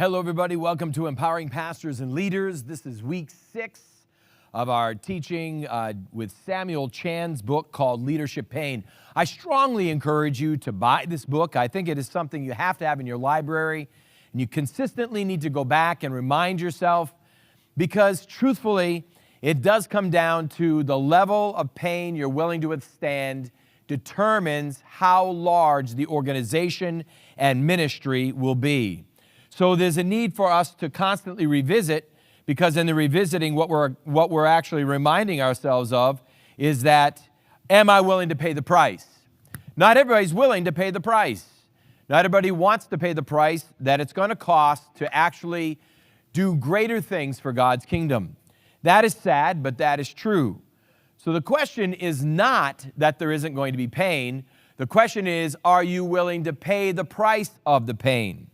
Hello, everybody. Welcome to Empowering Pastors and Leaders. This is week 6 of our teaching with Samuel Chan's book called Leadership Pain. I strongly encourage you to buy this book. I think it is something you have to have in your library, and you consistently need to go back and remind yourself, because truthfully, it does come down to the level of pain you're willing to withstand determines how large the organization and ministry will be. So there's a need for us to constantly revisit, because in the revisiting, what we're actually reminding ourselves of is that, am I willing to pay the price? Not everybody's willing to pay the price. Not everybody wants to pay the price that it's going to cost to actually do greater things for God's kingdom. That is sad, but that is true. So the question is not that there isn't going to be pain. The question is, are you willing to pay the price of the pain?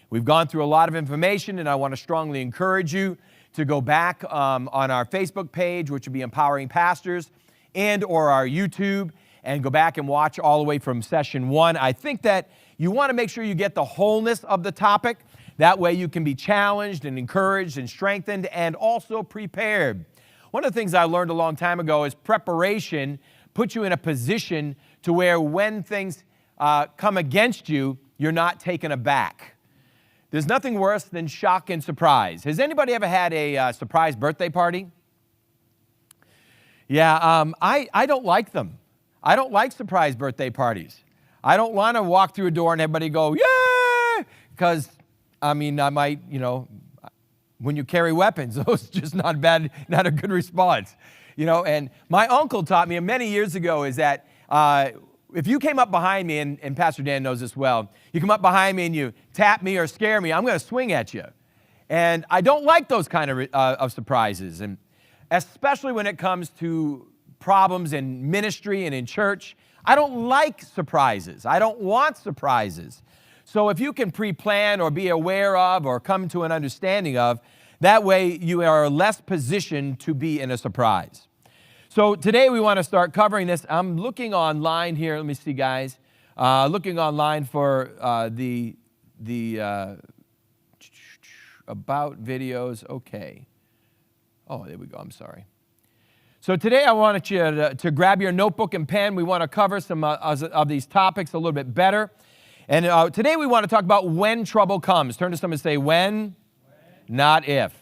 We've gone through a lot of information, and I want to strongly encourage you to go back on our Facebook page, which would be Empowering Pastors, and or our YouTube, and go back and watch all the way from session 1. I think that you want to make sure you get the wholeness of the topic. That way you can be challenged and encouraged and strengthened and also prepared. One of the things I learned a long time ago is preparation puts you in a position to where when things come against you, you're not taken aback. There's nothing worse than shock and surprise. Has anybody ever had a surprise birthday party? Yeah, I don't like them. I don't like surprise birthday parties. I don't want to walk through a door and everybody go, yay! Because, I might, when you carry weapons, those just not a good response. And my uncle taught me many years ago is that if you came up behind me, and Pastor Dan knows this well, you come up behind me and you tap me or scare me, I'm going to swing at you. And I don't like those kind of surprises, and especially when it comes to problems in ministry and in church. I don't like surprises. I don't want surprises. So if you can pre-plan or be aware of or come to an understanding of, that way you are less positioned to be in a surprise. So today we want to start covering this. I'm looking online here. Let me see, guys. Looking online for the about videos. Okay. Oh, there we go. I'm sorry. So today I wanted you to grab your notebook and pen. We want to cover some of these topics a little bit better. And today we want to talk about when trouble comes. Turn to someone and say, when? Not if.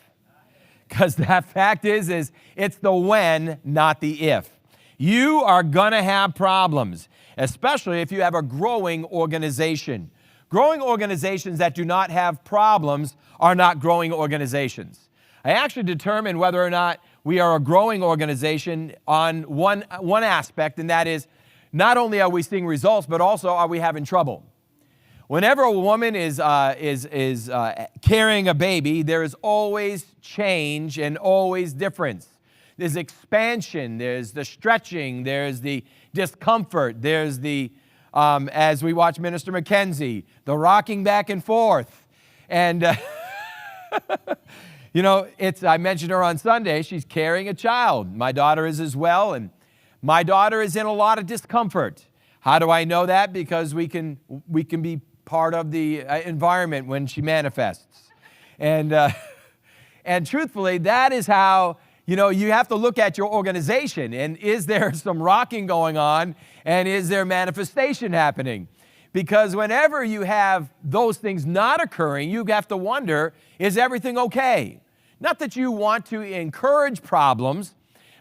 Because that fact is it's the when, not the if. You are going to have problems, especially if you have a growing organization. Growing organizations that do not have problems are not growing organizations. I actually determine whether or not we are a growing organization on one aspect, and that is not only are we seeing results, but also are we having trouble. Whenever a woman is carrying a baby, there is always change and always difference. There's expansion, there's the stretching, there's the discomfort, there's the, as we watch Minister Mackenzie, the rocking back and forth. And, I mentioned her on Sunday, she's carrying a child. My daughter is as well, and my daughter is in a lot of discomfort. How do I know that? Because we can be part of the environment when she manifests. And truthfully, that is how, you have to look at your organization. And is there some rocking going on? And is there manifestation happening? Because whenever you have those things not occurring, you have to wonder, is everything okay? Not that you want to encourage problems,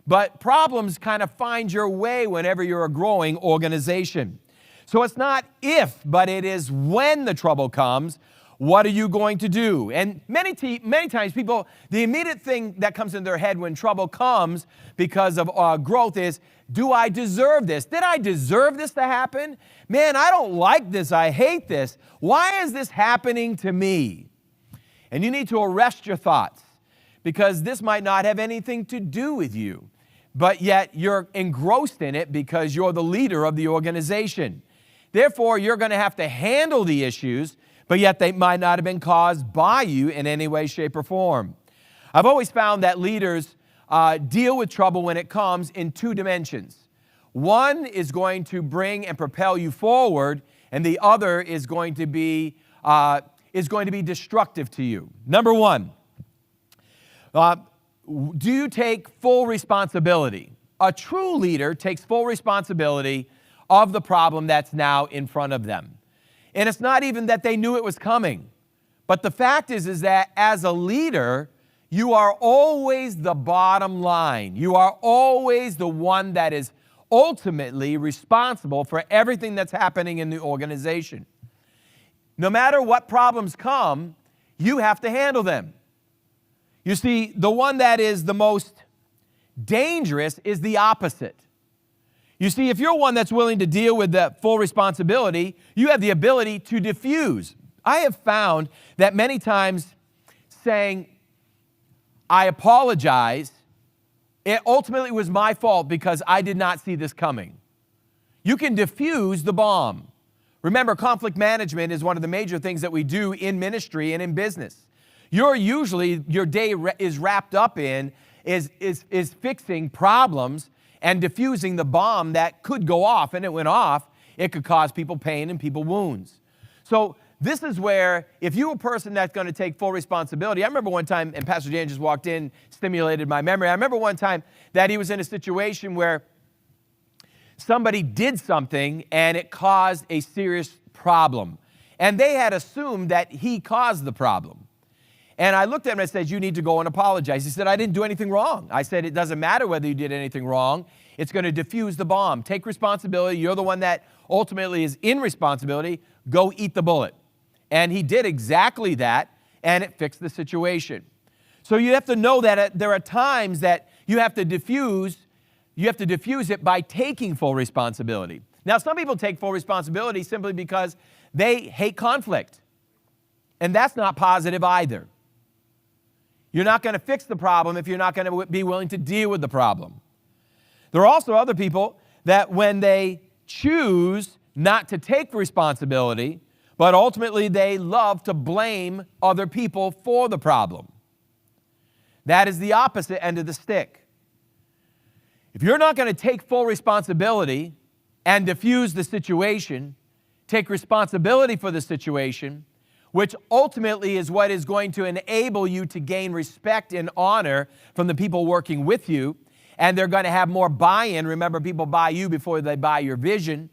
but problems kind of find your way whenever you're a growing organization. So it's not if, but it is when the trouble comes, what are you going to do? And many times people, the immediate thing that comes in their head when trouble comes because of growth is, do I deserve this? Did I deserve this to happen? Man, I don't like this. I hate this. Why is this happening to me? And you need to arrest your thoughts, because this might not have anything to do with you, but yet you're engrossed in it because you're the leader of the organization. Therefore, you're going to have to handle the issues, but yet they might not have been caused by you in any way, shape, or form. I've always found that leaders deal with trouble when it comes in 2 dimensions. One is going to bring and propel you forward, and the other is going to be is going to be destructive to you. Number one, do you take full responsibility? A true leader takes full responsibility of the problem that's now in front of them. And it's not even that they knew it was coming. But the fact is that as a leader, you are always the bottom line. You are always the one that is ultimately responsible for everything that's happening in the organization. No matter what problems come, you have to handle them. You see, the one that is the most dangerous is the opposite. You see, if you're one that's willing to deal with the full responsibility, you have the ability to diffuse. I have found that many times saying, I apologize, it ultimately was my fault because I did not see this coming. You can diffuse the bomb. Remember, conflict management is one of the major things that we do in ministry and in business. Your day is wrapped up in is fixing problems and diffusing the bomb that could go off, and it went off. It could cause people pain and people wounds. So this is where, if you're a person that's going to take full responsibility, I remember one time, and Pastor Dan just walked in, stimulated my memory. I remember one time that he was in a situation where somebody did something and it caused a serious problem. And they had assumed that he caused the problem. And I looked at him and I said, you need to go and apologize. He said, I didn't do anything wrong. I said, it doesn't matter whether you did anything wrong. It's going to diffuse the bomb. Take responsibility. You're the one that ultimately is in responsibility. Go eat the bullet. And he did exactly that, and it fixed the situation. So you have to know that there are times that you have to diffuse it by taking full responsibility. Now, some people take full responsibility simply because they hate conflict. And that's not positive either. You're not going to fix the problem if you're not going to be willing to deal with the problem. There are also other people that when they choose not to take responsibility, but ultimately they love to blame other people for the problem. That is the opposite end of the stick. If you're not going to take full responsibility and diffuse the situation, take responsibility for the situation, which ultimately is what is going to enable you to gain respect and honor from the people working with you, and they're going to have more buy-in. Remember, people buy you before they buy your vision.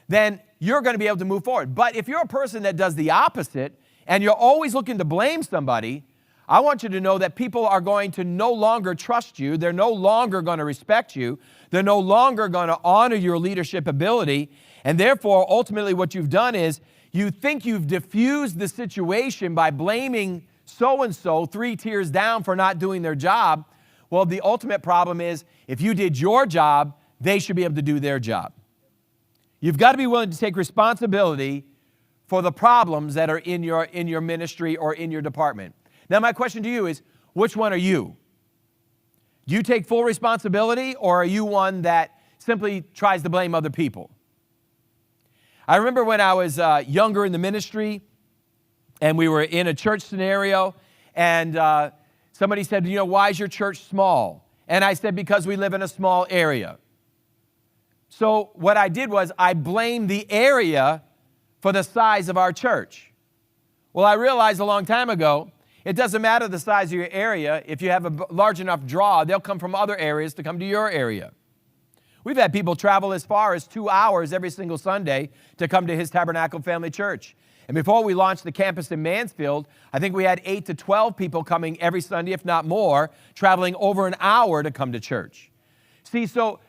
Then you're going to be able to move forward. But if you're a person that does the opposite, and you're always looking to blame somebody, I want you to know that people are going to no longer trust you. They're no longer going to respect you. They're no longer going to honor your leadership ability. And therefore, ultimately, what you've done is you think you've diffused the situation by blaming so-and-so 3 tiers down for not doing their job. Well, the ultimate problem is if you did your job, they should be able to do their job. You've got to be willing to take responsibility for the problems that are in your ministry or in your department. Now, my question to you is, which one are you? Do you take full responsibility, or are you one that simply tries to blame other people? I remember when I was younger in the ministry, and we were in a church scenario, and somebody said, why is your church small? And I said, because we live in a small area. So what I did was I blamed the area for the size of our church. Well, I realized a long time ago, it doesn't matter the size of your area. If you have a large enough draw, they'll come from other areas to come to your area. We've had people travel as far as 2 hours every single Sunday to come to His Tabernacle Family Church. And before we launched the campus in Mansfield, I think we had 8 to 12 people coming every Sunday, if not more, traveling over an hour to come to church. See, so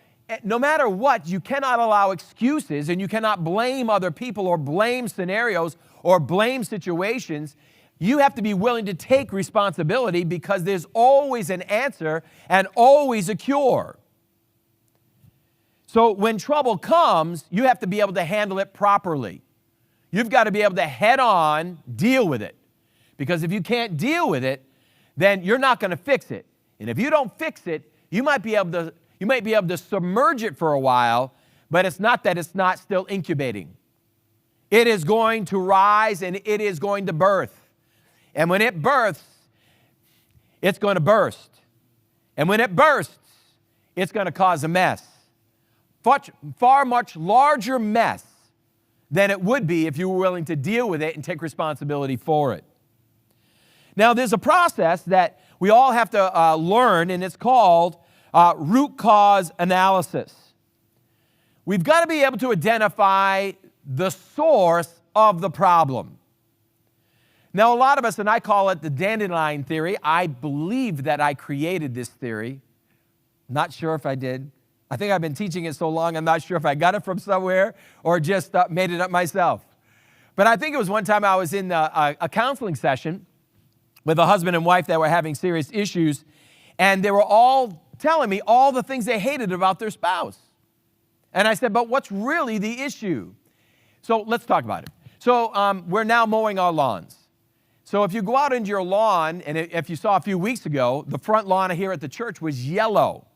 no matter what, you cannot allow excuses, and you cannot blame other people or blame scenarios or blame situations. You have to be willing to take responsibility, because there's always an answer and always a cure. So when trouble comes, you have to be able to handle it properly. You've got to be able to head on deal with it. Because if you can't deal with it, then you're not going to fix it. And if you don't fix it, you might be able to submerge it for a while, but it's not that it's not still incubating. It is going to rise, and it is going to birth. And when it births, it's going to burst. And when it bursts, it's going to cause a mess. Far much larger mess than it would be if you were willing to deal with it and take responsibility for it. Now, there's a process that we all have to learn, and it's called root cause analysis. We've got to be able to identify the source of the problem. Now, a lot of us, and I call it the dandelion theory. I believe that I created this theory. Not sure if I did. I think I've been teaching it so long, I'm not sure if I got it from somewhere or just made it up myself. But I think it was one time I was in a counseling session with a husband and wife that were having serious issues, and they were all telling me all the things they hated about their spouse. And I said, but what's really the issue? So let's talk about it. So we're now mowing our lawns. So if you go out into your lawn, and if you saw a few weeks ago, the front lawn here at the church was yellow.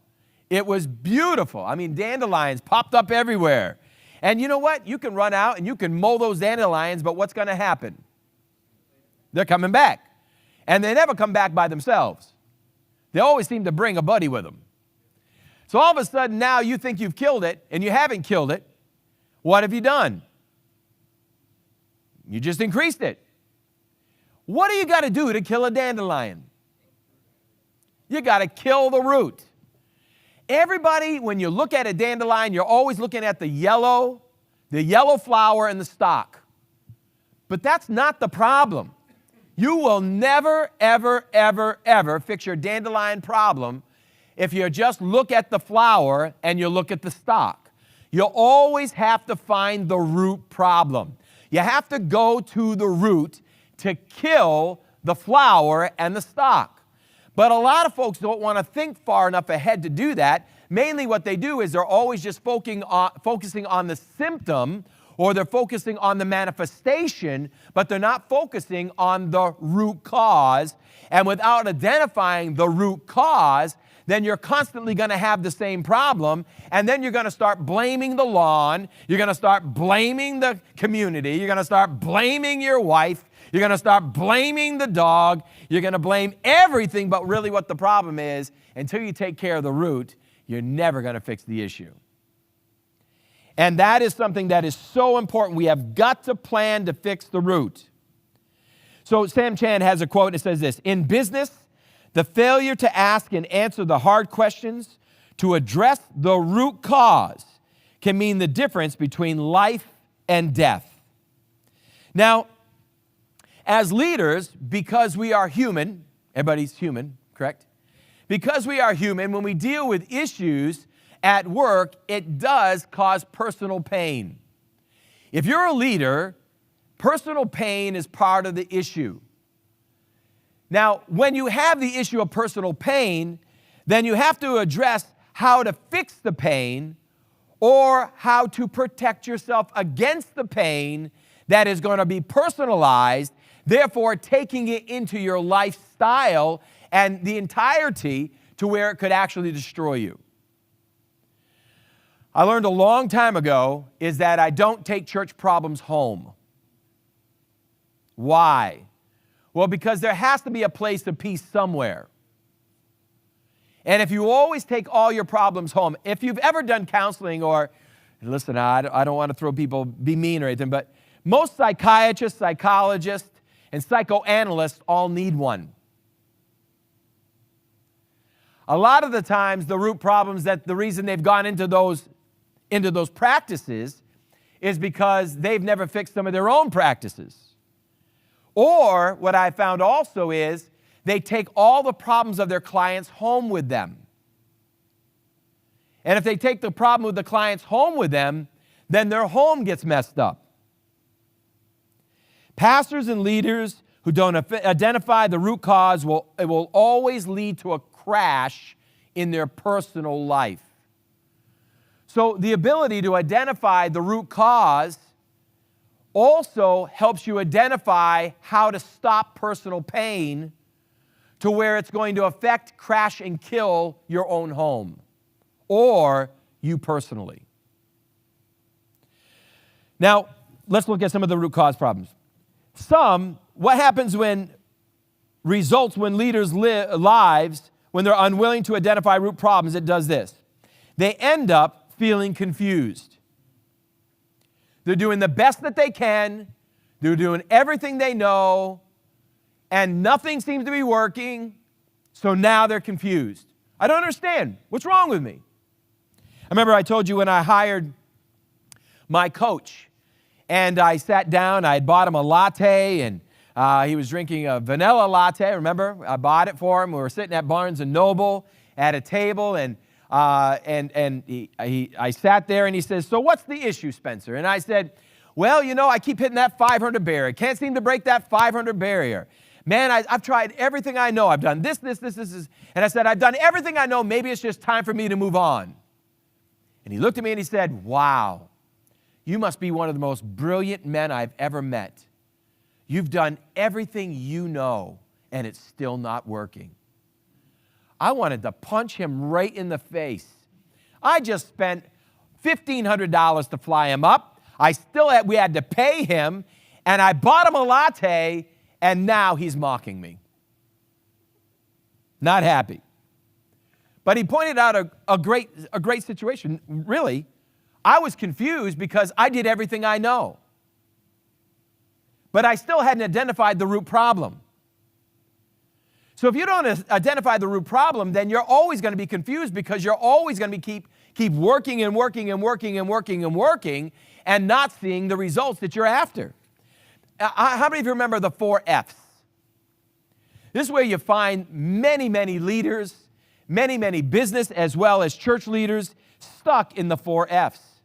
It was beautiful. I mean, dandelions popped up everywhere. And you know what? You can run out and you can mow those dandelions, but what's going to happen? They're coming back. And they never come back by themselves. They always seem to bring a buddy with them. So all of a sudden now you think you've killed it, and you haven't killed it. What have you done? You just increased it. What do you got to do to kill a dandelion? You got to kill the root. Everybody, when you look at a dandelion, you're always looking at the yellow flower and the stalk. But that's not the problem. You will never, ever, ever, ever fix your dandelion problem if you just look at the flower and you look at the stalk. You'll always have to find the root problem. You have to go to the root to kill the flower and the stalk. But a lot of folks don't want to think far enough ahead to do that. Mainly what they do is they're always just focusing on the symptom, or they're focusing on the manifestation, but they're not focusing on the root cause. And without identifying the root cause, then you're constantly going to have the same problem, and then you're going to start blaming the lawn, you're going to start blaming the community, you're going to start blaming your wife, you're going to start blaming the dog, you're going to blame everything but really what the problem is. Until you take care of the root, you're never going to fix the issue. And that is something that is so important. We have got to plan to fix the root. So Sam Chan has a quote, and it says this: in business, the failure to ask and answer the hard questions, to address the root cause, can mean the difference between life and death. Now, as leaders, because we are human, everybody's human, correct? Because we are human, when we deal with issues at work, it does cause personal pain. If you're a leader, personal pain is part of the issue. Now, when you have the issue of personal pain, then you have to address how to fix the pain or how to protect yourself against the pain that is going to be personalized, therefore taking it into your lifestyle and the entirety to where it could actually destroy you. I learned a long time ago is that I don't take church problems home. Why? Well, because there has to be a place of peace somewhere. And if you always take all your problems home, if you've ever done counseling, or, listen, I don't want to be mean or anything, but most psychiatrists, psychologists, and psychoanalysts all need one. A lot of the times, the root problems, that the reason they've gone into those practices is because they've never fixed some of their own practices. Or what I found also is they take all the problems of their clients home with them. And if they take the problem with the clients home with them, then their home gets messed up. Pastors and leaders who don't identify the root cause will always lead to a crash in their personal life. So the ability to identify the root cause also helps you identify how to stop personal pain to where it's going to affect, crash, and kill your own home or you personally. Now, let's look at some of the root cause problems. What happens when leaders' lives, when they're unwilling to identify root problems, it does this. They end up feeling confused. They're doing the best that they can. They're doing everything they know, and nothing seems to be working, so now they're confused. I don't understand. What's wrong with me? I remember I told you when I hired my coach, and I sat down, I had bought him a latte, and he was drinking a vanilla latte. Remember? I bought it for him. We were sitting at Barnes & Noble at a table, and I sat there, and he says, "So what's the issue, Spencer?" And I said, "Well, you know, I keep hitting that 500 barrier. Can't seem to break that 500 barrier. Man, I've tried everything I know. I've done this. And I said, I've done everything I know. Maybe it's just time for me to move on." And he looked at me and he said, "Wow, you must be one of the most brilliant men I've ever met. You've done everything you know, and it's still not working." I wanted to punch him right in the face. I just spent $1,500 to fly him up. We had to pay him, and I bought him a latte, and now he's mocking me. Not happy. But he pointed out a great situation. Really, I was confused because I did everything I know. But I still hadn't identified the root problem. So if you don't identify the root problem, then you're always going to be confused because you're always going to keep working and working and working and working and working and not seeing the results that you're after. How many of you remember the 4 F's? This is where you find many, many leaders, many business as well as church leaders stuck in the 4 F's.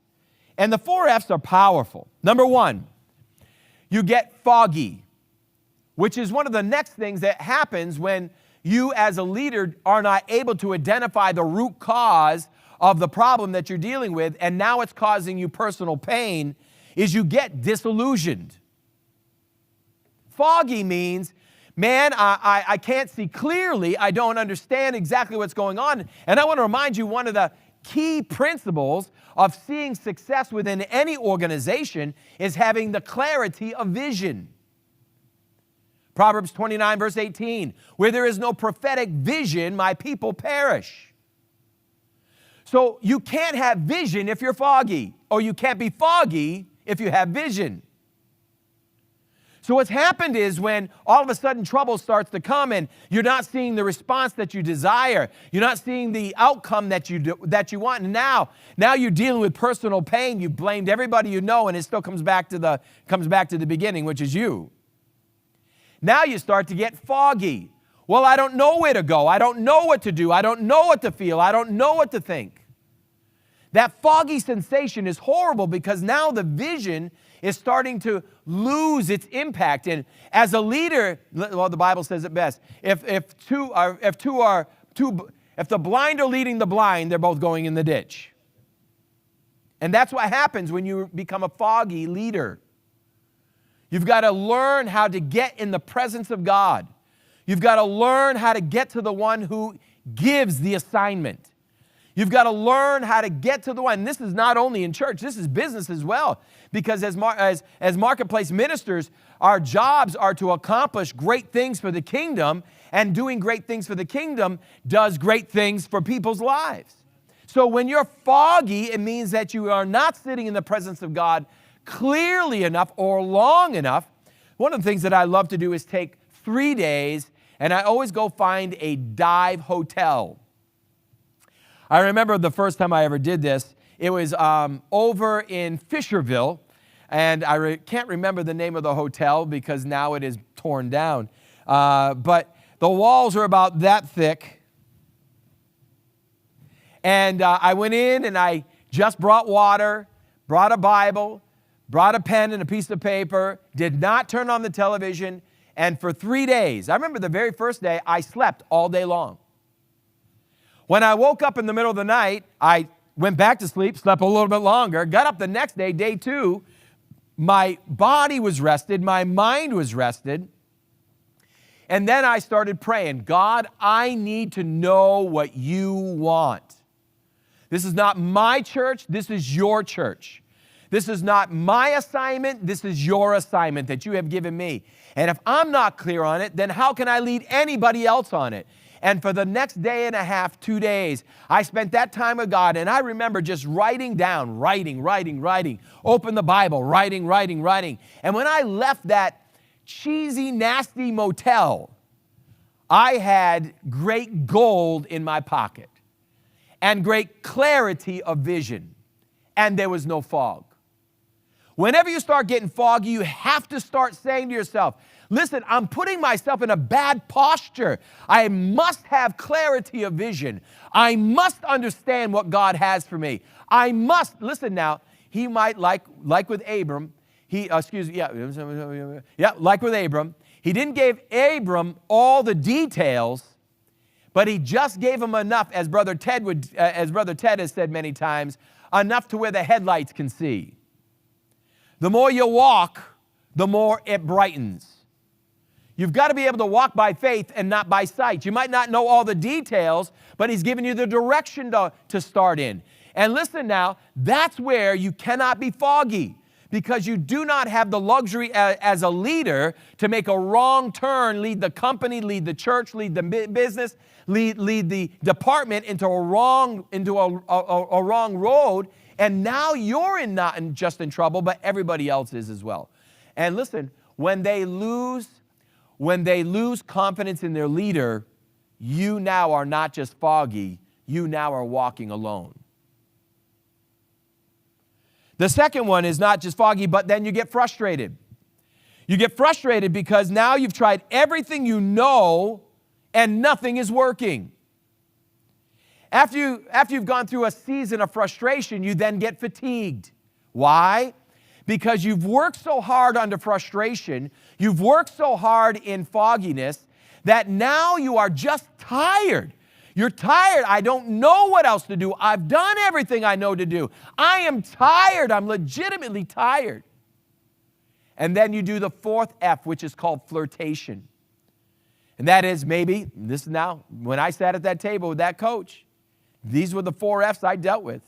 And the 4 F's are powerful. Number 1, you get foggy, which is one of the next things that happens when you as a leader are not able to identify the root cause of the problem that you're dealing with, and now it's causing you personal pain, is you get disillusioned. Foggy means, man, I can't see clearly. I don't understand exactly what's going on. And I want to remind you, one of the key principles of seeing success within any organization is having the clarity of vision. Proverbs 29, verse 18, "Where there is no prophetic vision, my people perish." So you can't have vision if you're foggy, or you can't be foggy if you have vision. So what's happened is when all of a sudden trouble starts to come and you're not seeing the response that you desire, you're not seeing the outcome that you want, and now you're dealing with personal pain. You blamed everybody you know, and it still comes back to the beginning, which is you. Now you start to get foggy. Well, I don't know where to go. I don't know what to do. I don't know what to feel. I don't know what to think. That foggy sensation is horrible because now the vision is starting to lose its impact. And as a leader, well, the Bible says it best. If the blind are leading the blind, they're both going in the ditch. And that's what happens when you become a foggy leader. You've got to learn how to get in the presence of God. You've got to learn how to get to the one who gives the assignment. You've got to learn how to get to the one. And this is not only in church, this is business as well. Because as marketplace ministers, our jobs are to accomplish great things for the kingdom, and doing great things for the kingdom does great things for people's lives. So when you're foggy, it means that you are not sitting in the presence of God clearly enough or long enough. One of the things that I love to do is take 3 days, and I always go find a dive hotel. I remember the first time I ever did this, it was over in Fisherville, and I can't remember the name of the hotel because now it is torn down. But the walls are about that thick. And I went in and I just brought water, brought a Bible, brought a pen and a piece of paper, did not turn on the television, and for 3 days, I remember the very first day, I slept all day long. When I woke up in the middle of the night, I went back to sleep, slept a little bit longer, got up the next day, day 2, my body was rested, my mind was rested, and then I started praying, God, I need to know what you want. This is not my church, this is your church. This is not my assignment, this is your assignment that you have given me. And if I'm not clear on it, then how can I lead anybody else on it? And for the next day and a half, 2 days, I spent that time with God. And I remember just writing down, writing. Open the Bible, writing. And when I left that cheesy, nasty motel, I had great gold in my pocket and great clarity of vision. And there was no fog. Whenever you start getting foggy, you have to start saying to yourself, listen, I'm putting myself in a bad posture. I must have clarity of vision. I must understand what God has for me. I must, listen now, he might, like with Abram, like with Abram, he didn't give Abram all the details, but he just gave him enough, as Brother Ted has said many times, enough to where the headlights can see. The more you walk, the more it brightens. You've got to be able to walk by faith and not by sight. You might not know all the details, but he's giving you the direction to start in. And listen now, that's where you cannot be foggy, because you do not have the luxury as a leader to make a wrong turn, lead the company, lead the church, lead the business, lead the department into a wrong road. And now you're not just in trouble, but everybody else is as well. And listen, when they lose confidence in their leader, you now are not just foggy, you now are walking alone. The second one is not just foggy, but then you get frustrated. You get frustrated because now you've tried everything you know and nothing is working. After you've gone through a season of frustration, you then get fatigued. Why? Because you've worked so hard under frustration, you've worked so hard in fogginess, that now you are just tired. You're tired. I don't know what else to do. I've done everything I know to do. I am tired. I'm legitimately tired. And then you do the fourth F, which is called flirtation. And that is maybe, this is now, when I sat at that table with that coach, these were the 4 F's I dealt with.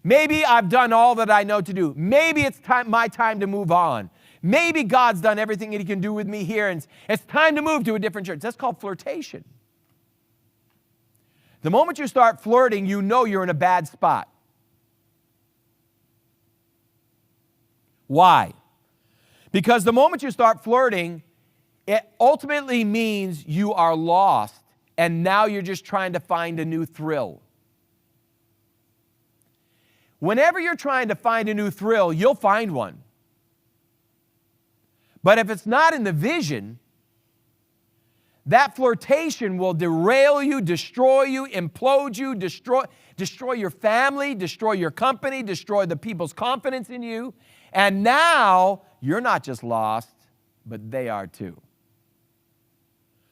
Maybe I've done all that I know to do. Maybe it's my time to move on. Maybe God's done everything that he can do with me here, and it's time to move to a different church. That's called flirtation. The moment you start flirting, you know you're in a bad spot. Why? Because the moment you start flirting, it ultimately means you are lost, and now you're just trying to find a new thrill. Whenever you're trying to find a new thrill, you'll find one. But if it's not in the vision, that flirtation will derail you, destroy you, implode you, destroy your family, destroy your company, destroy the people's confidence in you. And now you're not just lost, but they are too.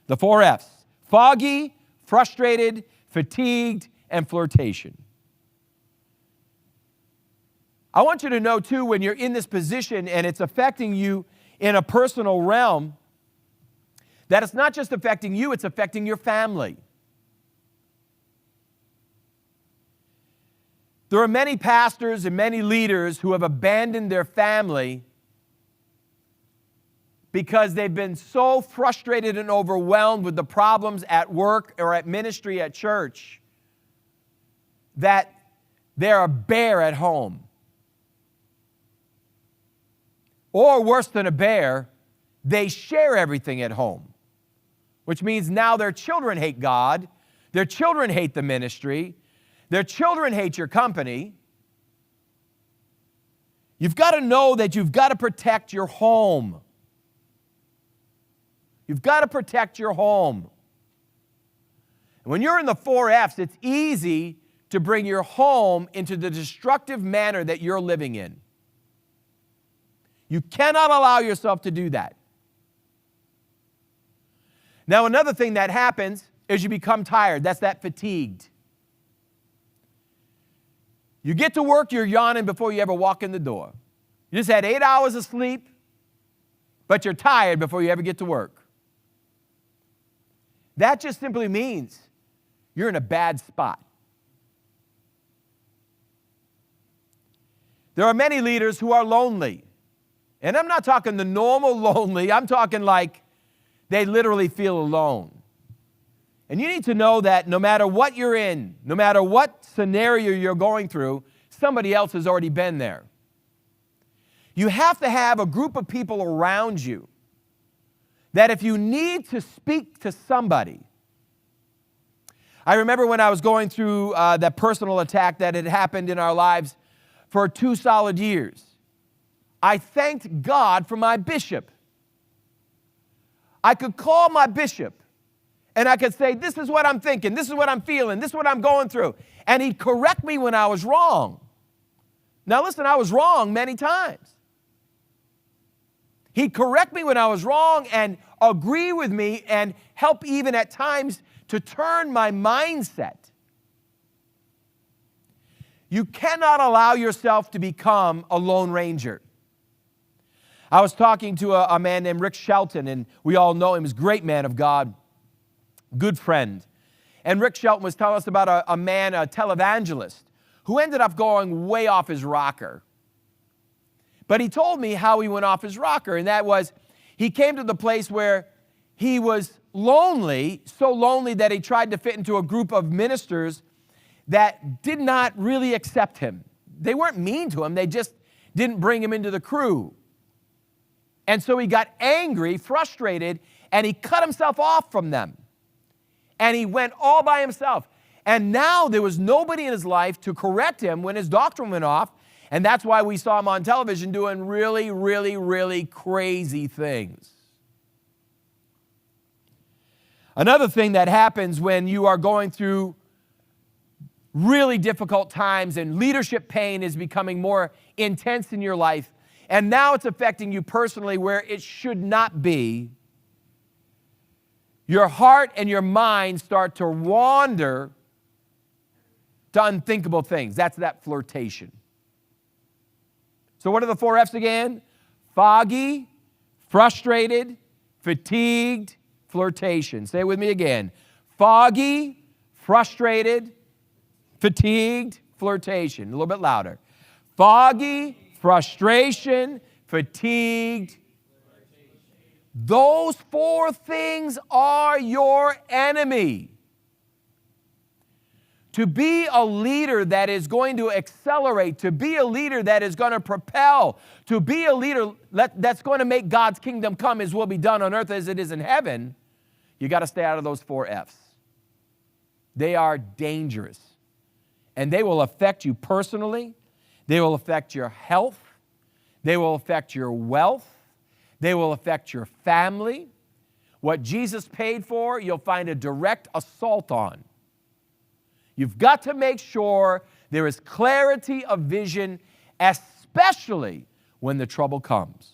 The 4 F's: foggy, frustrated, fatigued, and flirtation. I want you to know too, when you're in this position and it's affecting you in a personal realm, that it's not just affecting you, it's affecting your family. There are many pastors and many leaders who have abandoned their family because they've been so frustrated and overwhelmed with the problems at work or at ministry at church that they're a bear at home. Or worse than a bear, they share everything at home, which means now their children hate God, their children hate the ministry, their children hate your company. You've got to know that you've got to protect your home. You've got to protect your home. When you're in the 4 F's, it's easy to bring your home into the destructive manner that you're living in. You cannot allow yourself to do that. Now, another thing that happens is you become tired. That's that fatigued. You get to work, you're yawning before you ever walk in the door. You just had 8 hours of sleep, but you're tired before you ever get to work. That just simply means you're in a bad spot. There are many leaders who are lonely. And I'm not talking the normal lonely. I'm talking like they literally feel alone. And you need to know that no matter what you're in, no matter what scenario you're going through, somebody else has already been there. You have to have a group of people around you that if you need to speak to somebody. I remember when I was going through that personal attack that had happened in our lives for 2 solid years. I thanked God for my bishop. I could call my bishop and I could say, this is what I'm thinking, this is what I'm feeling, this is what I'm going through. And he'd correct me when I was wrong. Now listen, I was wrong many times. He'd correct me when I was wrong and agree with me and help even at times to turn my mindset. You cannot allow yourself to become a lone ranger. I was talking to a man named Rick Shelton, and we all know him as a great man of God, good friend. And Rick Shelton was telling us about a man, a televangelist, who ended up going way off his rocker. But he told me how he went off his rocker, and that was he came to the place where he was lonely, so lonely that he tried to fit into a group of ministers that did not really accept him. They weren't mean to him, they just didn't bring him into the crew. And so he got angry, frustrated, and he cut himself off from them. And he went all by himself. And now there was nobody in his life to correct him when his doctrine went off. And that's why we saw him on television doing really, really, really crazy things. Another thing that happens when you are going through really difficult times and leadership pain is becoming more intense in your life, and now it's affecting you personally where it should not be, your heart and your mind start to wander to unthinkable things. That's that flirtation. So what are the 4 F's again? Foggy, frustrated, fatigued, flirtation. Say it with me again. Foggy, frustrated, fatigued, flirtation. A little bit louder. Foggy, frustration, fatigued. Those 4 things are your enemy. To be a leader that is going to accelerate, to be a leader that is going to propel, to be a leader that's going to make God's kingdom come, His will be done on earth as it is in heaven, you got to stay out of those 4 F's. They are dangerous. And they will affect you personally. They will affect your health. They will affect your wealth. They will affect your family. What Jesus paid for, you'll find a direct assault on. You've got to make sure there is clarity of vision, especially when the trouble comes.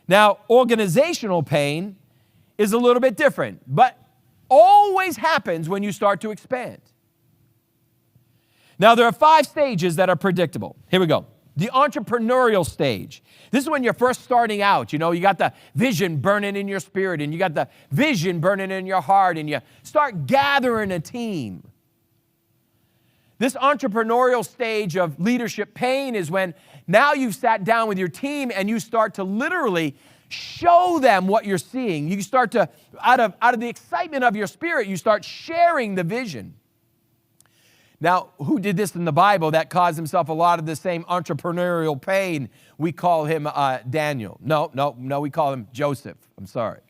Now, organizational pain is a little bit different, but always happens when you start to expand. Now, there are 5 stages that are predictable. Here we go. The entrepreneurial stage. This is when you're first starting out. You know, you got the vision burning in your spirit, and you got the vision burning in your heart, and you start gathering a team. This entrepreneurial stage of leadership pain is when now you've sat down with your team and you start to literally show them what you're seeing. You start to, out of the excitement of your spirit, you start sharing the vision. Now, who did this in the Bible that caused himself a lot of the same entrepreneurial pain? We call him Daniel. No, we call him Joseph. I'm sorry.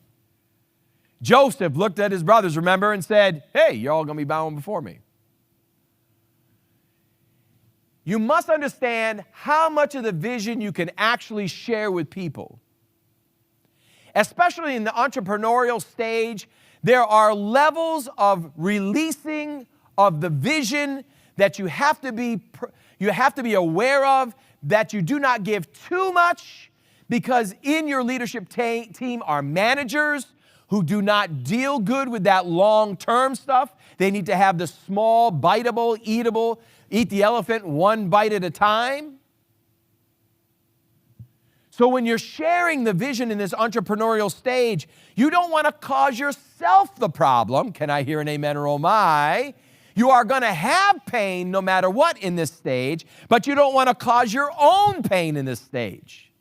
Joseph looked at his brothers, remember, and said, hey, you're all going to be bowing before me. You must understand how much of the vision you can actually share with people. Especially in the entrepreneurial stage, there are levels of releasing of the vision that you have to be aware of, that you do not give too much, because in your leadership team are managers who do not deal good with that long-term stuff. They need to have the small, biteable, eatable, eat the elephant one bite at a time. So when you're sharing the vision in this entrepreneurial stage, you don't want to cause yourself the problem. Can I hear an amen or oh my? You are going to have pain no matter what in this stage, but you don't want to cause your own pain in this stage.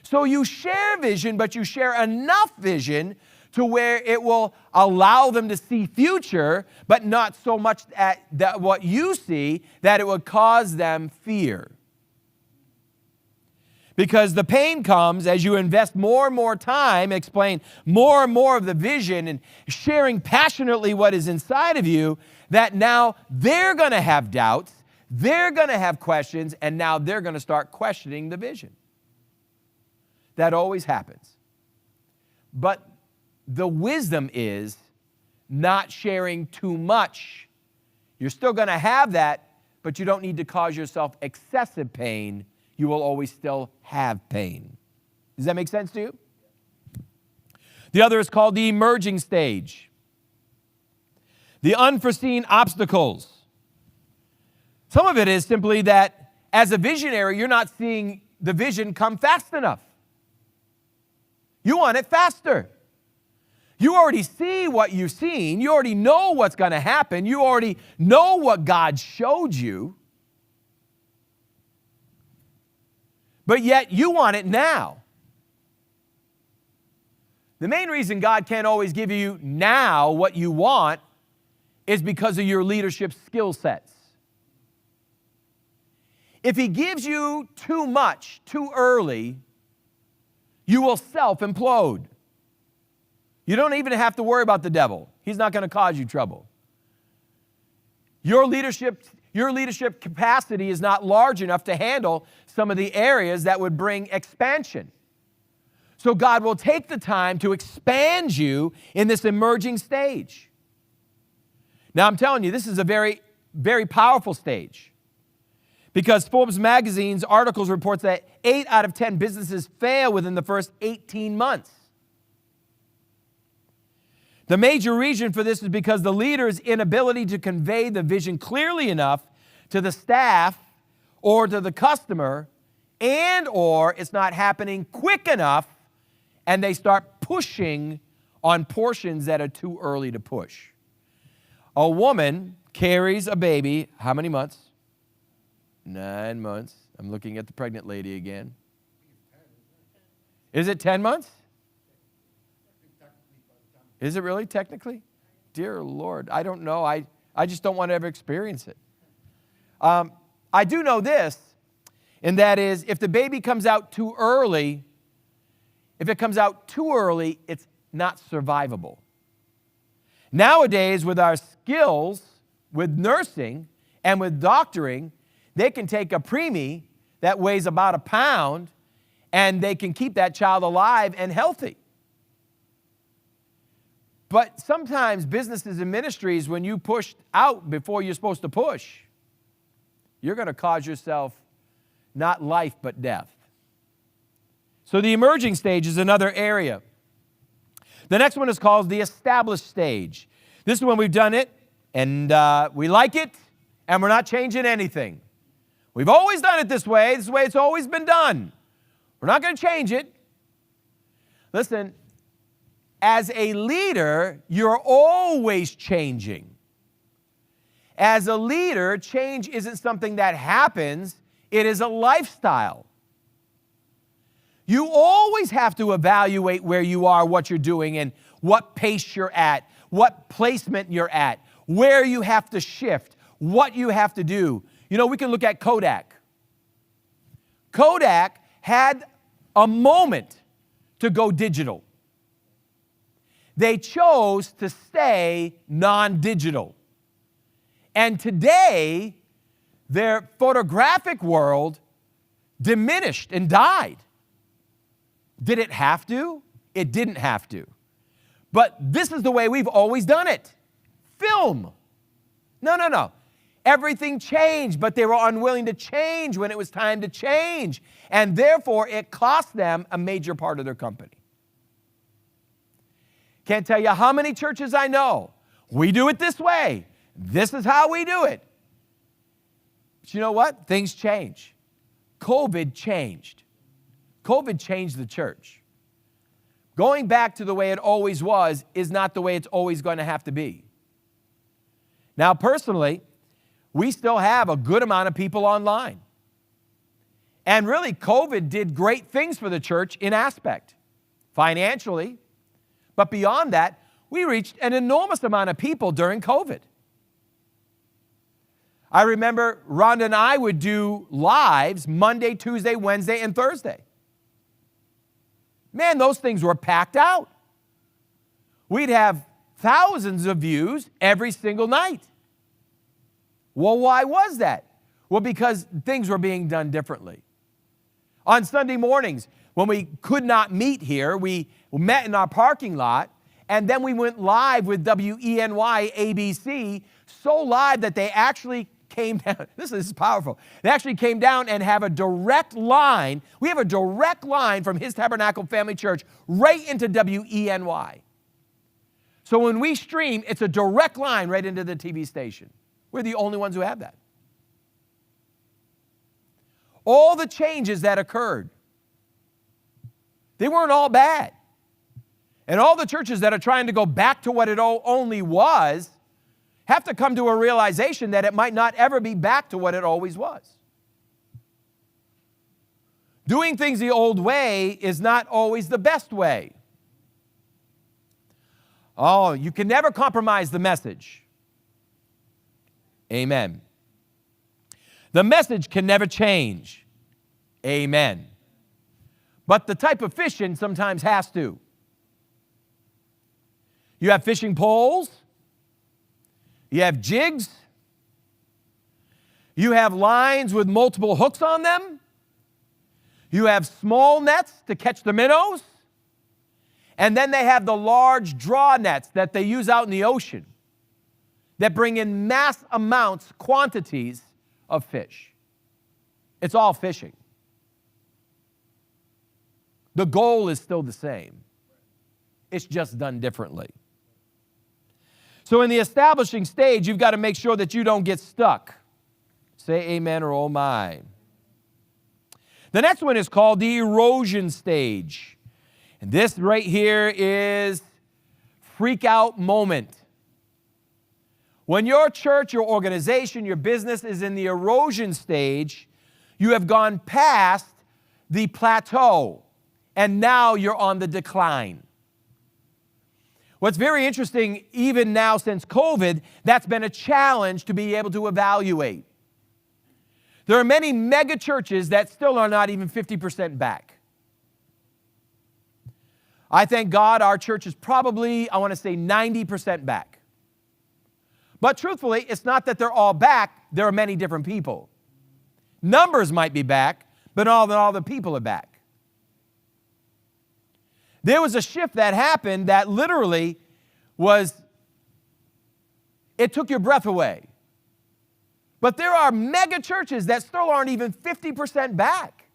So you share vision, but you share enough vision to where it will allow them to see future, but not so much at what you see that it would cause them fear. Because the pain comes as you invest more and more time, explain more and more of the vision and sharing passionately what is inside of you, that now they're going to have doubts, they're going to have questions, and now they're going to start questioning the vision. That always happens. But the wisdom is not sharing too much. You're still going to have that, but you don't need to cause yourself excessive pain. You will always still have pain. Does that make sense to you? The other is called the emerging stage. The unforeseen obstacles. Some of it is simply that as a visionary, you're not seeing the vision come fast enough. You want it faster. You already see what you've seen. You already know what's going to happen. You already know what God showed you. But yet you want it now. The main reason God can't always give you now what you want is because of your leadership skill sets. If He gives you too much too early, you will self-implode. You don't even have to worry about the devil. He's not going to cause you trouble. Your leadership capacity is not large enough to handle some of the areas that would bring expansion. So God will take the time to expand you in this emerging stage. Now I'm telling you, this is a very, very powerful stage. Because Forbes magazine's articles reports that 8 out of 10 businesses fail within the first 18 months. The major reason for this is because the leader's inability to convey the vision clearly enough to the staff or to the customer, and or it's not happening quick enough and they start pushing on portions that are too early to push. A woman carries a baby, how many months? 9 months. I'm looking at the pregnant lady again. Is it 10 months? Is it really technically? Dear Lord, I don't know. I just don't want to ever experience it. I do know this, and that is if the baby comes out too early, it's not survivable. Nowadays, with our skills, with nursing and with doctoring, they can take a preemie that weighs about 1 pound and they can keep that child alive and healthy. But sometimes businesses and ministries, when you push out before you're supposed to push, you're going to cause yourself not life but death. So the emerging stage is another area. The next one is called the established stage. This is when we've done it and we like it and we're not changing anything. We've always done it this way. This is the way it's always been done. We're not going to change it. Listen, as a leader, you're always changing. As a leader, change isn't something that happens. It is a lifestyle. You always have to evaluate where you are, what you're doing, and what pace you're at, what placement you're at, where you have to shift, what you have to do. You know, we can look at Kodak. Kodak had a moment to go digital. They chose to stay non-digital. And today, their photographic world diminished and died. Did it have to? It didn't have to. But this is the way we've always done it. Film. No. Everything changed, but they were unwilling to change when it was time to change. And therefore, it cost them a major part of their company. Can't tell you how many churches I know. We do it this way. This is how we do it. But you know what? Things change. COVID changed. COVID changed the church. Going back to the way it always was is not the way it's always going to have to be. Now, personally, we still have a good amount of people online. And really, COVID did great things for the church in aspect. Financially, But beyond that, we reached an enormous amount of people during COVID. I remember Rhonda and I would do lives Monday, Tuesday, Wednesday, and Thursday. Man, those things were packed out. We'd have thousands of views every single night. Well, why was that? Well, because things were being done differently. On Sunday mornings, when we could not meet here, we met in our parking lot, and then we went live with WENY ABC, so live that they actually came down. This is powerful. They actually came down and have a direct line. We have a direct line from His Tabernacle Family Church right into WENY. So when we stream, it's a direct line right into the TV station. We're the only ones who have that. All the changes that occurred, they weren't all bad. And all the churches that are trying to go back to what it only was have to come to a realization that it might not ever be back to what it always was. Doing things the old way is not always the best way. Oh, you can never compromise the message. Amen. The message can never change. Amen. But the type of fishing sometimes has to. You have fishing poles. You have jigs. You have lines with multiple hooks on them. You have small nets to catch the minnows. And then they have the large draw nets that they use out in the ocean that bring in mass amounts, quantities of fish. It's all fishing. The goal is still the same. It's just done differently. So in the establishing stage, you've got to make sure that you don't get stuck. Say amen or oh my. The next one is called the erosion stage. And this right here is freak out moment. When your church, your organization, your business is in the erosion stage, you have gone past the plateau, and now you're on the decline. What's very interesting, even now since COVID, that's been a challenge to be able to evaluate. There are many mega churches that still are not even 50% back. I thank God our church is probably, I want to say 90% back. But truthfully, it's not that they're all back. There are many different people. Numbers might be back, but not all the people are back. There was a shift that happened that literally it took your breath away. But there are mega churches that still aren't even 50% back.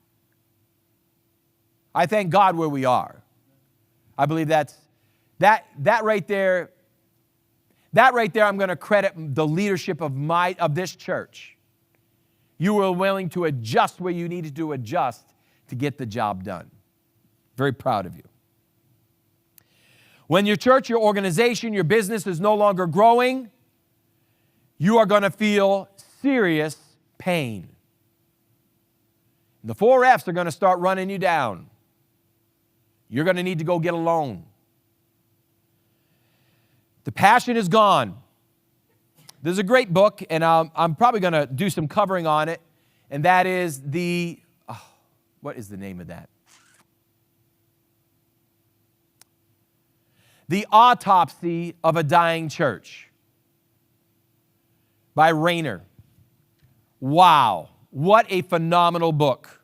I thank God where we are. I believe that right there, I'm going to credit the leadership of this church. You were willing to adjust where you needed to adjust to get the job done. Very proud of you. When your church, your organization, your business is no longer growing, you are going to feel serious pain. The 4 F's are going to start running you down. You're going to need to go get a loan. The passion is gone. There's a great book, and I'm probably going to do some covering on it, and that is what is the name of that? The Autopsy of a Dying Church by Rayner. Wow, what a phenomenal book.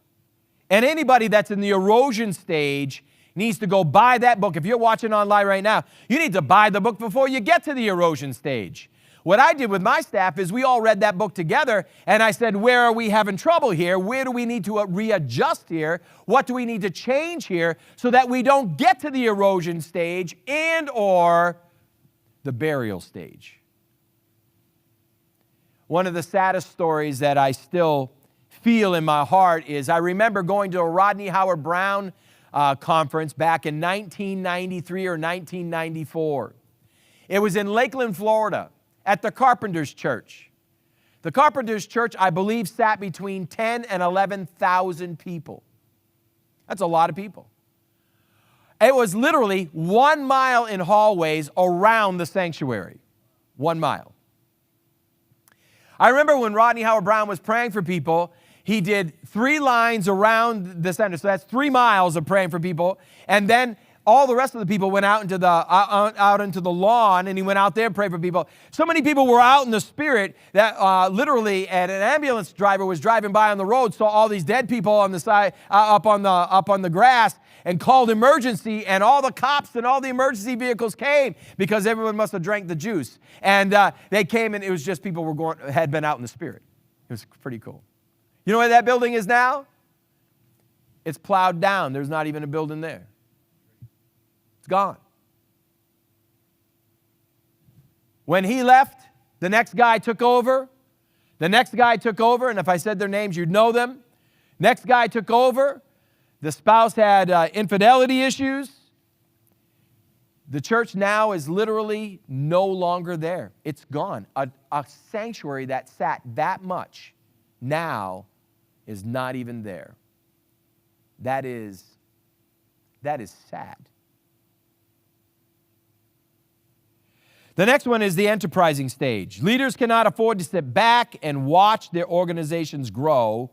And anybody that's in the erosion stage needs to go buy that book. If you're watching online right now, you need to buy the book before you get to the erosion stage. What I did with my staff is we all read that book together, and I said, where are we having trouble here? Where do we need to readjust here? What do we need to change here so that we don't get to the erosion stage and or the burial stage? One of the saddest stories that I still feel in my heart is I remember going to a Rodney Howard Brown conference back in 1993 or 1994. It was in Lakeland, Florida, at the Carpenters Church. The Carpenters Church, I believe, sat between 10 and 11,000 people. That's a lot of people. It was literally 1 mile in hallways around the sanctuary. 1 mile. I remember when Rodney Howard-Browne was praying for people, he did 3 lines around the center. So that's 3 miles of praying for people. And then all the rest of the people went out into the lawn, and he went out there and prayed for people. So many people were out in the Spirit that literally, and an ambulance driver was driving by on the road, saw all these dead people on the side, up on the grass, and called emergency, and all the cops and all the emergency vehicles came because everyone must have drank the juice. And they came, and it was just people had been out in the Spirit. It was pretty cool. You know where that building is now? It's plowed down. There's not even a building there. It's gone. When he left, the next guy took over. The next guy took over, and if I said their names, you'd know them. Next guy took over. The spouse had infidelity issues. The church now is literally no longer there. It's gone. A sanctuary that sat that much now is not even there. That is sad. The next one is the enterprising stage. Leaders cannot afford to sit back and watch their organizations grow.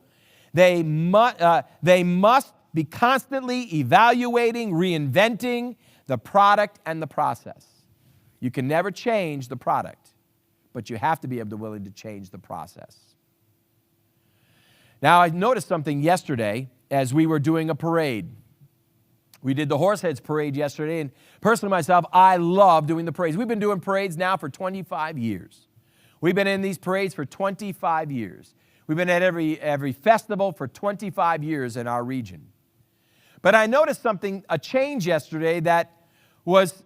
They must be constantly evaluating, reinventing the product and the process. You can never change the product, but you have to be willing to change the process. Now, I noticed something yesterday as we were doing a parade. We did the Horseheads parade yesterday, and personally myself, I love doing the parades. We've been doing parades now for 25 years. We've been in these parades for 25 years. We've been at every festival for 25 years in our region. But I noticed a change yesterday that was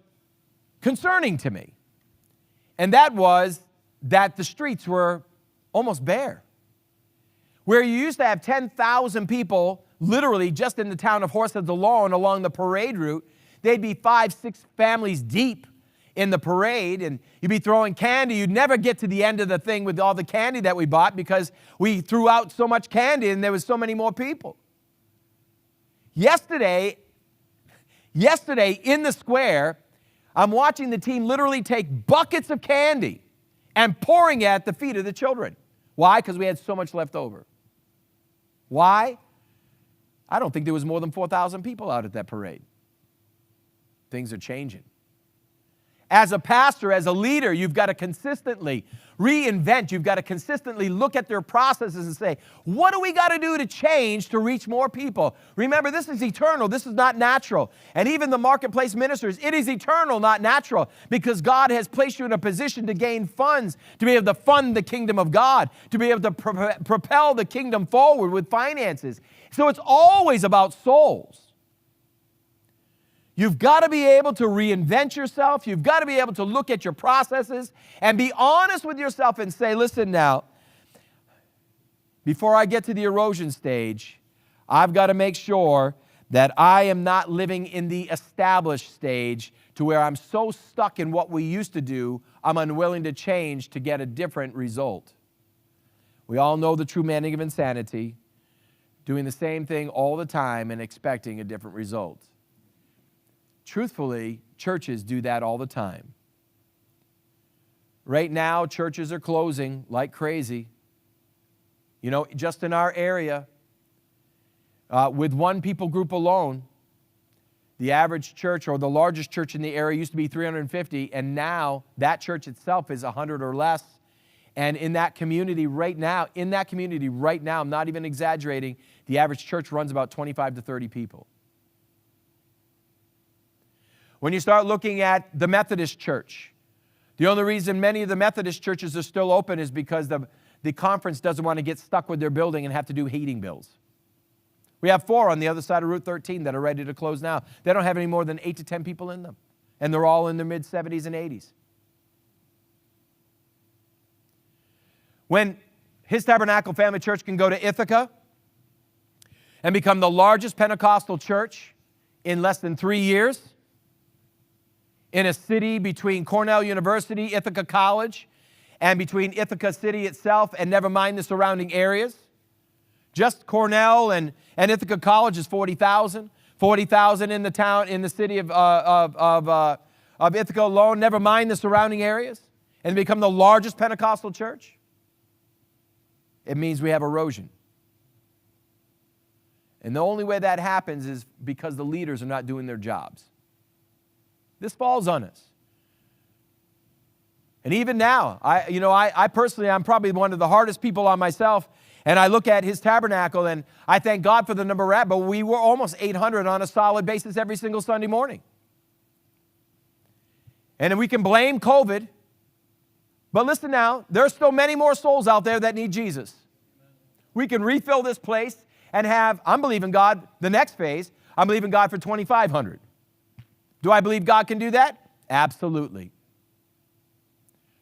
concerning to me. And that was that the streets were almost bare. Where you used to have 10,000 people literally just in the town of Horseheads alone along the parade route, they'd be 5, 6 families deep in the parade, and you'd be throwing candy. You'd never get to the end of the thing with all the candy that we bought because we threw out so much candy and there was so many more people. Yesterday in the square, I'm watching the team literally take buckets of candy and pouring it at the feet of the children. Why? Because we had so much left over. Why? I don't think there was more than 4,000 people out at that parade. Things are changing. As a pastor, as a leader, you've got to consistently reinvent. You've got to consistently look at their processes and say, what do we got to do to change to reach more people? Remember, this is eternal. This is not natural. And even the marketplace ministers, it is eternal, not natural, because God has placed you in a position to gain funds, to be able to fund the kingdom of God, to be able to propel the kingdom forward with finances. So it's always about souls. You've got to be able to reinvent yourself. You've got to be able to look at your processes and be honest with yourself and say, listen now, before I get to the erosion stage, I've got to make sure that I am not living in the established stage to where I'm so stuck in what we used to do, I'm unwilling to change to get a different result. We all know the true meaning of insanity, doing the same thing all the time and expecting a different result. Truthfully, churches do that all the time. Right now, churches are closing like crazy. You know, just in our area, with one people group alone, the average church or the largest church in the area used to be 350, and now that church itself is 100 or less. And in that community right now, I'm not even exaggerating, the average church runs about 25 to 30 people. When you start looking at the Methodist Church, the only reason many of the Methodist churches are still open is because the conference doesn't want to get stuck with their building and have to do heating bills. We have 4 on the other side of Route 13 that are ready to close now. They don't have any more than 8 to 10 people in them, and they're all in their mid-70s and 80s. When His Tabernacle Family Church can go to Ithaca and become the largest Pentecostal church in less than 3 years, in a city between Cornell University, Ithaca College, and between Ithaca City itself, and never mind the surrounding areas. Just Cornell and Ithaca College is 40,000. 40,000 in the town, in the city of Ithaca alone, never mind the surrounding areas, and become the largest Pentecostal church? It means we have erosion. And the only way that happens is because the leaders are not doing their jobs. This falls on us. And even now, I personally, I'm probably one of the hardest people on myself, and I look at his tabernacle, and I thank God for the number we're at, but we were almost 800 on a solid basis every single Sunday morning. And we can blame COVID, but listen now, there's still many more souls out there that need Jesus. We can refill this place and I'm believing God, the next phase, I'm believing God for 2,500. Do I believe God can do that? Absolutely.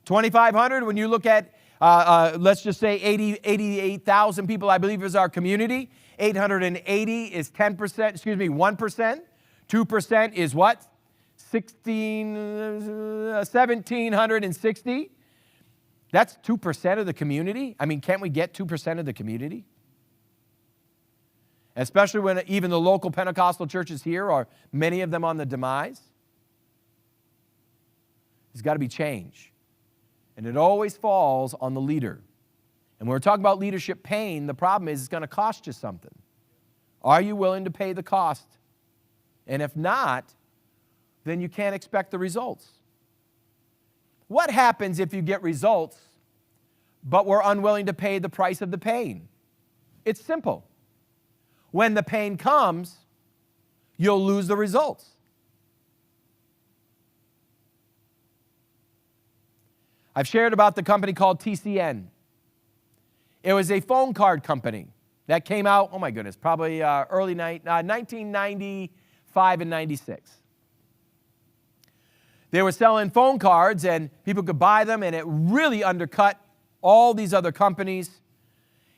2,500, when you look at, let's just say 88,000 people, I believe is our community. 880 is 1%. 2% is what? 1,760. That's 2% of the community. I mean, can't we get 2% of the community? Especially when even the local Pentecostal churches here are many of them on the demise. There's got to be change. And it always falls on the leader. And when we're talking about leadership pain, the problem is it's going to cost you something. Are you willing to pay the cost? And if not, then you can't expect the results. What happens if you get results, but we're unwilling to pay the price of the pain? It's simple. When the pain comes, you'll lose the results. I've shared about the company called TCN. It was a phone card company that came out, oh my goodness, probably early 1995 and 96. They were selling phone cards and people could buy them, and it really undercut all these other companies.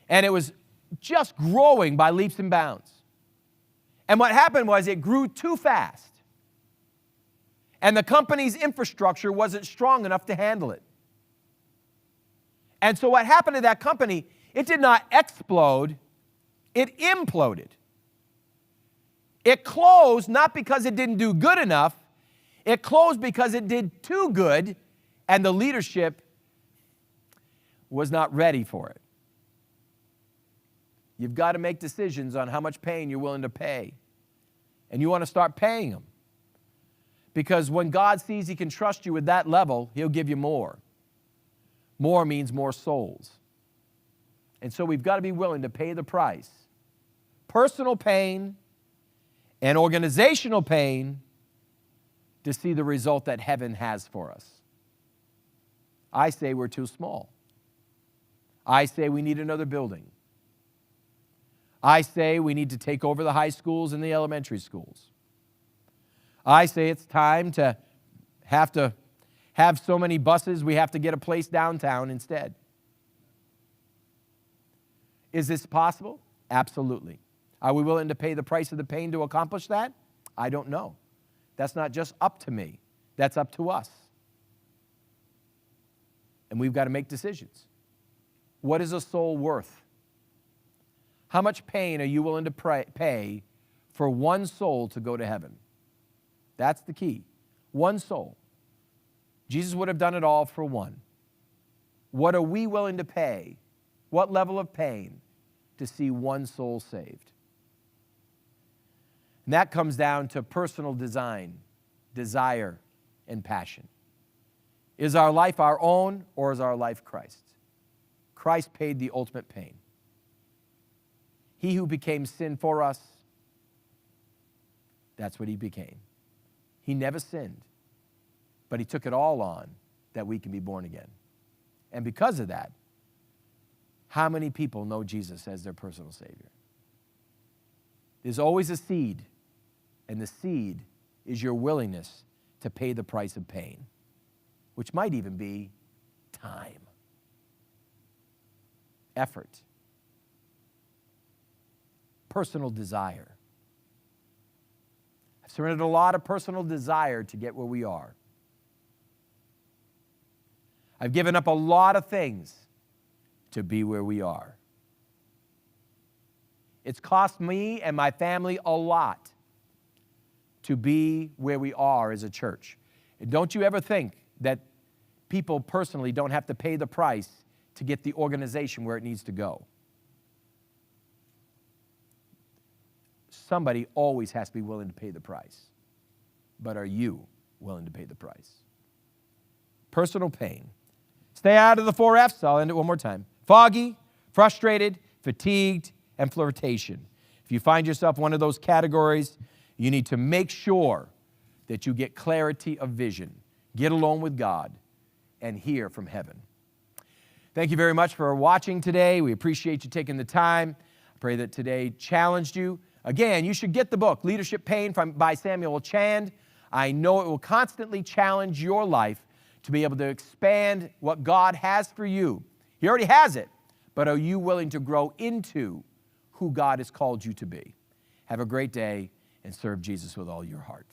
And it was just growing by leaps and bounds. And what happened was it grew too fast. And the company's infrastructure wasn't strong enough to handle it. And so what happened to that company, it did not explode, it imploded. It closed not because it didn't do good enough, it closed because it did too good, and the leadership was not ready for it. You've got to make decisions on how much pain you're willing to pay. And you want to start paying them. Because when God sees He can trust you with that level, He'll give you more. More means more souls. And so we've got to be willing to pay the price. Personal pain and organizational pain to see the result that heaven has for us. I say we're too small. I say we need another building. I say we need to take over the high schools and the elementary schools. I say it's time to have so many buses, we have to get a place downtown instead. Is this possible? Absolutely. Are we willing to pay the price of the pain to accomplish that? I don't know. That's not just up to me. That's up to us. And we've got to make decisions. What is a soul worth? How much pain are you willing to pay for one soul to go to heaven? That's the key. One soul. Jesus would have done it all for one. What are we willing to pay? What level of pain to see one soul saved? And that comes down to personal design, desire, and passion. Is our life our own, or is our life Christ's? Christ paid the ultimate pain. He who became sin for us, that's what He became. He never sinned, but He took it all on that we can be born again. And because of that, how many people know Jesus as their personal Savior? There's always a seed, and the seed is your willingness to pay the price of pain, which might even be time, effort, personal desire. I've surrendered a lot of personal desire to get where we are. I've given up a lot of things to be where we are. It's cost me and my family a lot to be where we are as a church. And don't you ever think that people personally don't have to pay the price to get the organization where it needs to go. Somebody always has to be willing to pay the price. But are you willing to pay the price? Personal pain. Stay out of the 4 F's. I'll end it one more time. Foggy, frustrated, fatigued, and flirtation. If you find yourself one of those categories, you need to make sure that you get clarity of vision, get alone with God, and hear from heaven. Thank you very much for watching today. We appreciate you taking the time. I pray that today challenged you. Again, you should get the book, Leadership Pain by Samuel Chand. I know it will constantly challenge your life to be able to expand what God has for you. He already has it, but are you willing to grow into who God has called you to be? Have a great day and serve Jesus with all your heart.